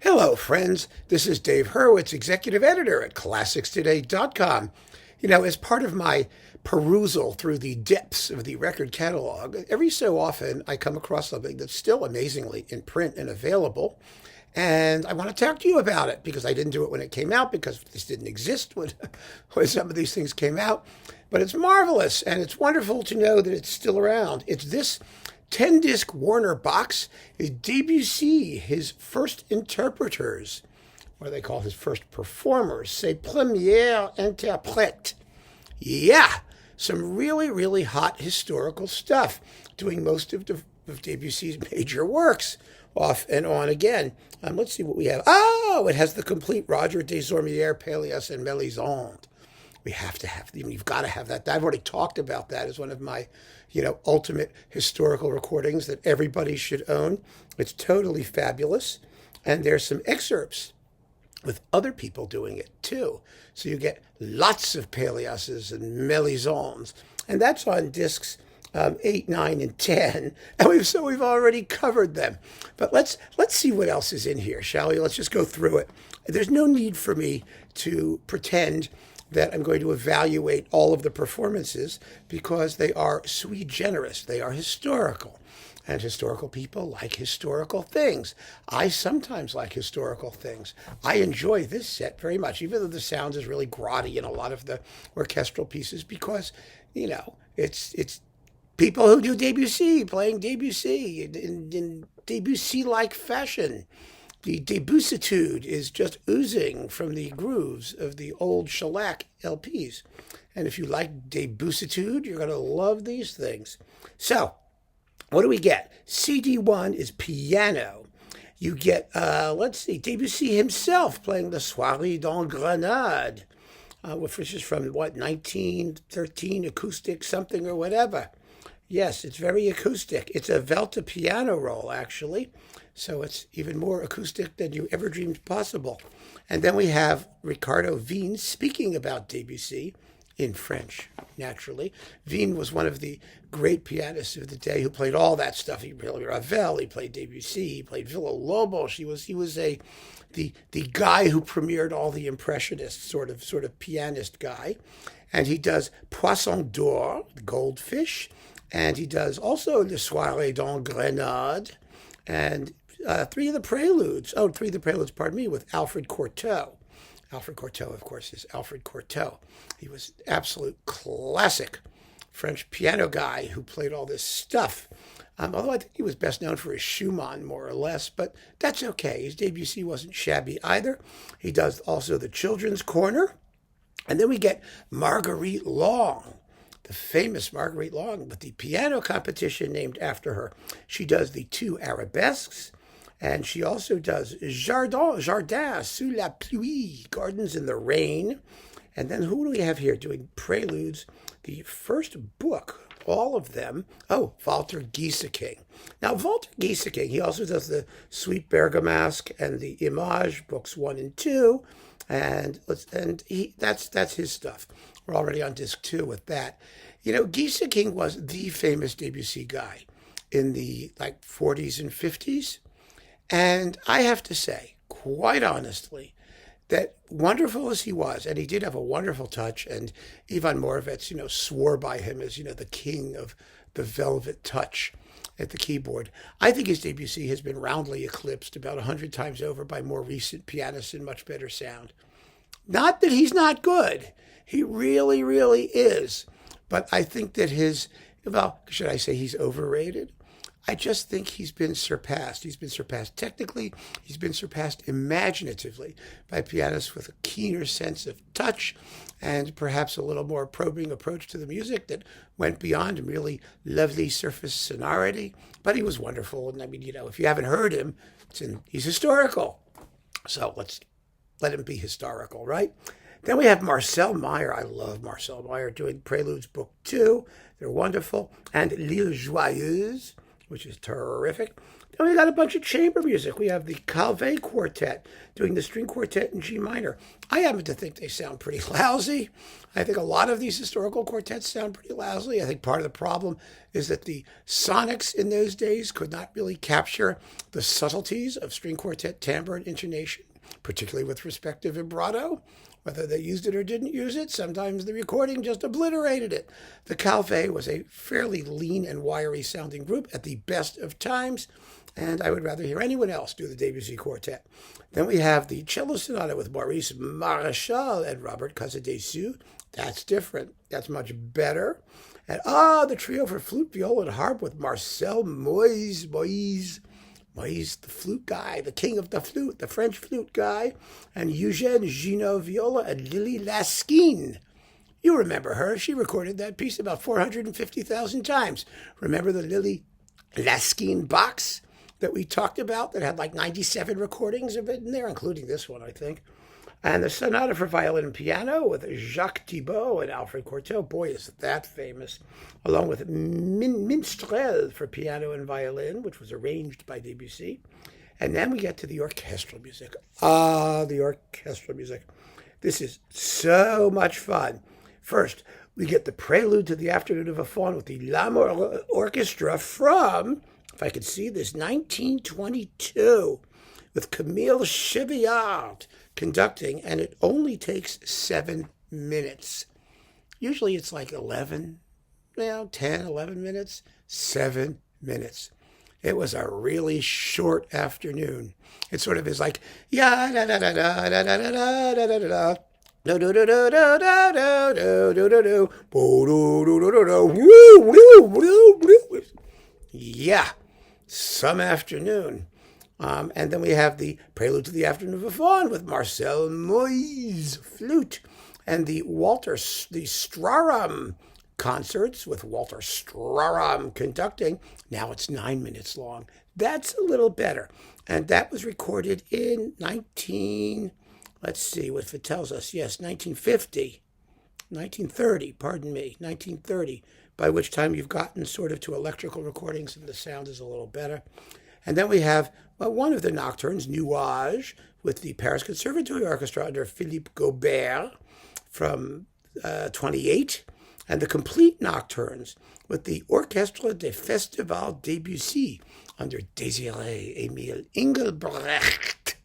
Hello, friends. This is Dave Hurwitz, executive editor at ClassicsToday.com. As part of my perusal through the depths of the record catalog, every so often I come across something that's still amazingly in print and available. And I want to talk to you about it because I didn't do it when it came out because this didn't exist when some of these things came out. But it's marvelous and it's wonderful to know that it's still around. It's this 10-disc Warner box is Debussy, his first interpreters, what they call his first performers, ses premières interprètes. Yeah, some really, really hot historical stuff, doing most of Debussy's major works, off and on again. Let's see what we have. Oh, it has the complete Roger Désormière Pelléas and Mélisande. We have to have, you've got to have that. I've already talked about that as one of my, ultimate historical recordings that everybody should own. It's totally fabulous. And there's some excerpts with other people doing it too. So you get lots of Pelléases and Mélisandes. And that's on discs 8, 9, and 10. And we've already covered them. But let's see what else is in here, shall we? Let's just go through it. There's no need for me to pretend that I'm going to evaluate all of the performances because they are sui generis. They are historical. And historical people like historical things. I sometimes like historical things. I enjoy this set very much, even though the sound is really grotty in a lot of the orchestral pieces because, it's people who do Debussy playing Debussy in Debussy-like fashion. The Debussitude is just oozing from the grooves of the old shellac LPs. And if you like Debussitude, you're going to love these things. So, what do we get? CD1 is piano. You get, Debussy himself playing the Soirée d'Engrenade, which is from, 1913, acoustic something or whatever. Yes, it's very acoustic. It's a Velta piano roll, actually. So it's even more acoustic than you ever dreamed possible. And then we have Ricardo Vien speaking about Debussy in French, naturally. Vien was one of the great pianists of the day who played all that stuff. He played Ravel, he played Debussy, he played Villa-Lobos. He was the guy who premiered all the impressionist sort of pianist guy. And he does Poisson d'Or, the goldfish, and he does also the Soirée d'Engrenade, and three of the preludes, with Alfred Cortot. Alfred Cortot, of course, is Alfred Cortot. He was an absolute classic French piano guy who played all this stuff. Although I think he was best known for his Schumann, more or less, but that's okay. His Debussy wasn't shabby either. He does also the Children's Corner. And then we get Marguerite Long, the famous Marguerite Long, with the piano competition named after her. She does the 2 arabesques, and she also does Jardin sous la pluie, Gardens in the Rain. And then who do we have here doing preludes? The first book, all of them. Oh, Walter Gieseking. Now, Walter Gieseking, he also does the Suite Bergamasque and the Image, books 1 and 2. And that's his stuff. We're already on disc 2 with that. Gieseking was the famous Debussy guy in the 40s and 50s. And I have to say, quite honestly, that wonderful as he was, and he did have a wonderful touch, and Ivan Moravec, swore by him as, the king of the velvet touch at the keyboard. I think his Debussy has been roundly eclipsed about 100 times over by more recent pianists and much better sound. Not that he's not good. He really, really is. But I think that should I say he's overrated? I just think he's been surpassed. He's been surpassed technically. He's been surpassed imaginatively by pianists with a keener sense of touch and perhaps a little more probing approach to the music that went beyond really lovely surface sonority. But he was wonderful. And if you haven't heard him, he's historical. So let's let him be historical, right? Then we have Marcelle Meyer. I love Marcelle Meyer doing Preludes Book 2. They're wonderful. And L'Île Joyeuse, which is terrific. Then we got a bunch of chamber music. We have the Calvé Quartet doing the string quartet in G minor. I happen to think they sound pretty lousy. I think a lot of these historical quartets sound pretty lousy. I think part of the problem is that the sonics in those days could not really capture the subtleties of string quartet timbre and intonation, particularly with respect to vibrato. Whether they used it or didn't use it, sometimes the recording just obliterated it. The Calvé was a fairly lean and wiry sounding group at the best of times, and I would rather hear anyone else do the Debussy Quartet. Then we have the Cello Sonata with Maurice Maréchal and Robert Casadessus. That's different. That's much better. And the trio for flute, viola, and harp with Marcel Moyse, the flute guy, the king of the flute, the French flute guy, and Eugène Ginot viola and Lilly Laskine. You remember her. She recorded that piece about 450,000 times. Remember the Lilly Laskine box that we talked about that had like 97 recordings of it in there, including this one, I think. And the Sonata for Violin and Piano with Jacques Thibault and Alfred Cortot. Boy, is that famous. Along with Minstrel for piano and violin, which was arranged by Debussy. And then we get to the orchestral music. The orchestral music. This is so much fun. First, we get the prelude to the Afternoon of a Faun with the L'Amour Orchestra from, if I could see this, 1922, with Camille Chevillard conducting, and it only takes 7 minutes. Usually it's like 10, 11 minutes, 7 minutes. It was a really short afternoon. It sort of is like, yeah, da da da da da da da da da da. Do do do do do do do do do do do. Yeah, some afternoon. And then we have the Prelude to the Afternoon of a Faun with Marcel Moyse flute, and the Straram concerts with Walter Straram conducting. Now it's 9 minutes long. That's a little better. And that was recorded in 1930, Yes, 1930, by which time you've gotten sort of to electrical recordings and the sound is a little better. And then we have one of the nocturnes, Nuage, with the Paris Conservatory Orchestra under Philippe Gaubert from 28, and the complete nocturnes with the Orchestre des Festivals Debussy under Désiré Émile Inghelbrecht,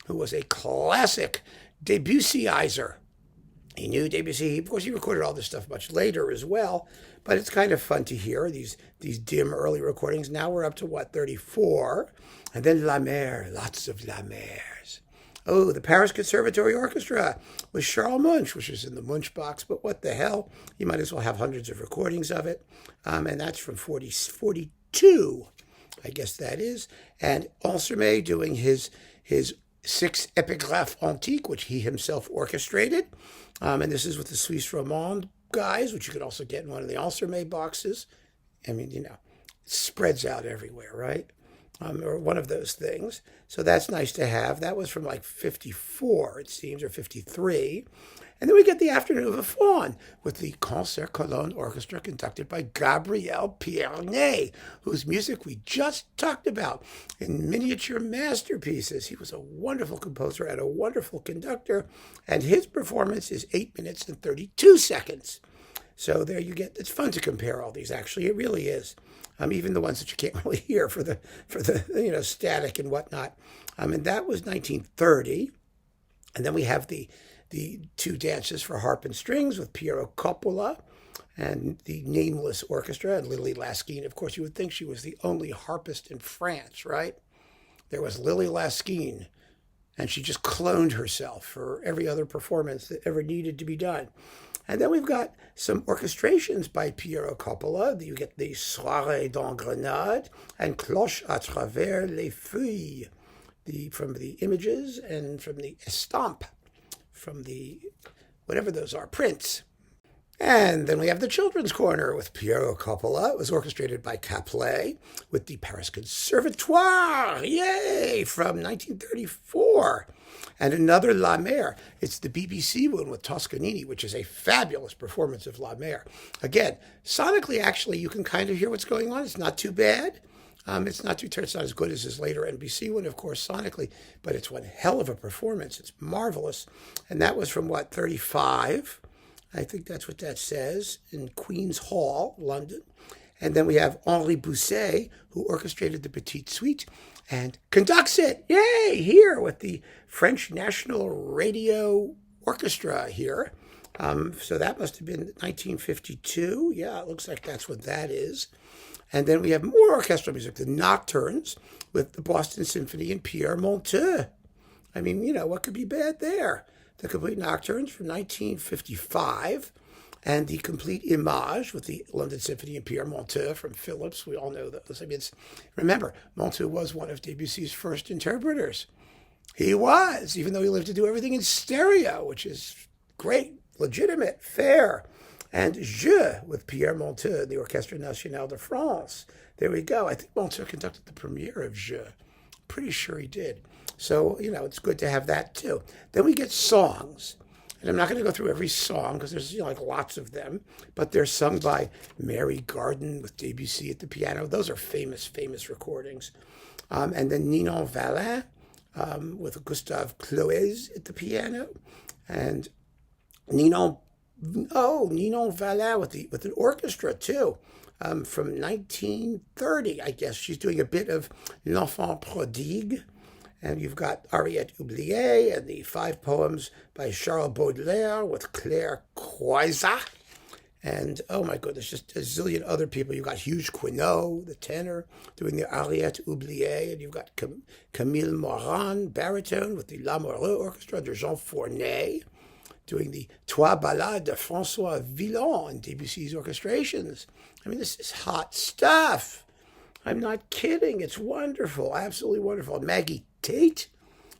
who was a classic Debussyizer. He knew Debussy. Of course, he recorded all this stuff much later as well, but it's kind of fun to hear these dim early recordings. Now we're up to, 34? And then La Mer, lots of La Mers. Oh, the Paris Conservatory Orchestra with Charles Munch, which is in the Munch box, but what the hell? You might as well have hundreds of recordings of it. And that's from 42, I guess that is. And Ansermet doing his 6 Epigraphes Antiques, which he himself orchestrated. And this is with the Suisse Romande guys, which you could also get in one of the Ansermet boxes. I mean, it spreads out everywhere, right? Or one of those things. So that's nice to have. That was from like 54, it seems, or 53. And then we get the Afternoon of a Faun with the Concert Cologne Orchestra conducted by Gabriel Pierné, whose music we just talked about in Miniature Masterpieces. He was a wonderful composer and a wonderful conductor, and his performance is 8 minutes and 32 seconds. So there you get, it's fun to compare all these, actually. It really is. Even the ones that you can't really hear for the static and whatnot. And that was 1930. And then we have the 2 dances for harp and strings with Piero Coppola and the Nameless Orchestra and Lilly Laskine. Of course, you would think she was the only harpist in France, right? There was Lilly Laskine, and she just cloned herself for every other performance that ever needed to be done. And then we've got some orchestrations by Piero Coppola. You get the Soirée d'Engrenade and Cloche à travers les feuilles, from the images and from the estampe, from the, whatever those are, prints. And then we have the Children's Corner with Piero Coppola. It was orchestrated by Caplet with the Paris Conservatoire, yay, from 1934. And another La Mer. It's the BBC one with Toscanini, which is a fabulous performance of La Mer. Again, sonically, actually, you can kind of hear what's going on. It's not too bad. It's not as good as his later NBC one, of course, sonically, but it's one hell of a performance. It's marvelous. And that was from, 35? I think that's what that says, in Queen's Hall, London. And then we have Henri Bousset, who orchestrated the Petite Suite and conducts it, yay, here with the French National Radio Orchestra here. So that must have been 1952. Yeah, it looks like that's what that is. And then we have more orchestral music, the Nocturnes with the Boston Symphony and Pierre Monteux. I mean, what could be bad there? The Complete Nocturnes from 1955, and the Complete Image with the London Symphony and Pierre Monteux from Philips. We all know those. I mean, remember, Monteux was one of Debussy's first interpreters. He was, even though he lived to do everything in stereo, which is great, legitimate, fair. And Jeu with Pierre Monteux, the Orchestre Nationale de France. There we go. I think Monteux conducted the premiere of Jeu. Pretty sure he did. So, it's good to have that too. Then we get songs. And I'm not going to go through every song because there's, lots of them. But they're sung by Mary Garden with Debussy at the piano. Those are famous, famous recordings. And then Ninon Valin with Gustave Cloez at the piano. And Ninon Valin with an orchestra too, from 1930, I guess. She's doing a bit of L'Enfant Prodigue, and you've got Ariette Oubliée and the 5 poems by Charles Baudelaire with Claire Croizat, and oh my goodness, just a zillion other people. You've got Hugues Quinault, the tenor, doing the Ariette Oubliée, and you've got Camille Moran, baritone, with the Lamoureux Orchestra de Jean Fournet, doing the Trois Ballades de François Villon in Debussy's orchestrations. I mean, this is hot stuff. I'm not kidding. It's wonderful, absolutely wonderful. Maggie Teyte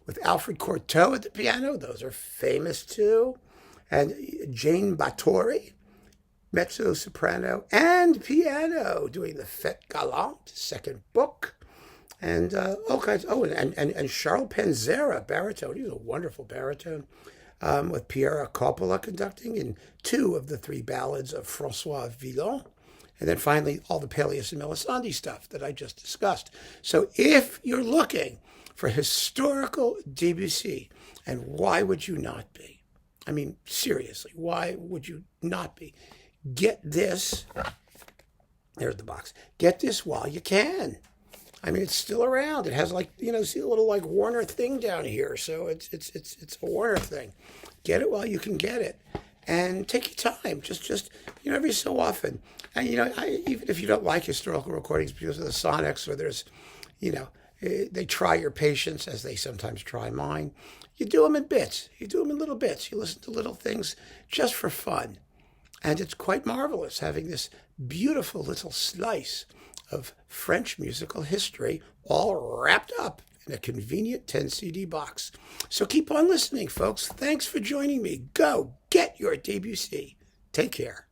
with Alfred Cortot at the piano. Those are famous too. And Jane Bathory, mezzo-soprano and piano, doing the Fête Galante, second book. And all kinds. Oh, and Charles Panzera, baritone. He's a wonderful baritone. With Pierre Coppola conducting in 2 of the 3 ballads of François Villon. And then finally, all the Pelléas and Mélisande stuff that I just discussed. So if you're looking for historical Debussy, and why would you not be? I mean, seriously, why would you not be? Get this. There's the box. Get this while you can. I mean, it's still around. It has see a little Warner thing down here. So it's a Warner thing. Get it while you can get it, and take your time. Just every so often. And even if you don't like historical recordings because of the sonics, or there's, they try your patience as they sometimes try mine. You do them in bits. You do them in little bits. You listen to little things just for fun, and it's quite marvelous having this beautiful little slice of French musical history all wrapped up in a convenient 10 CD box. So keep on listening, folks. Thanks for joining me. Go get your Debussy. Take care.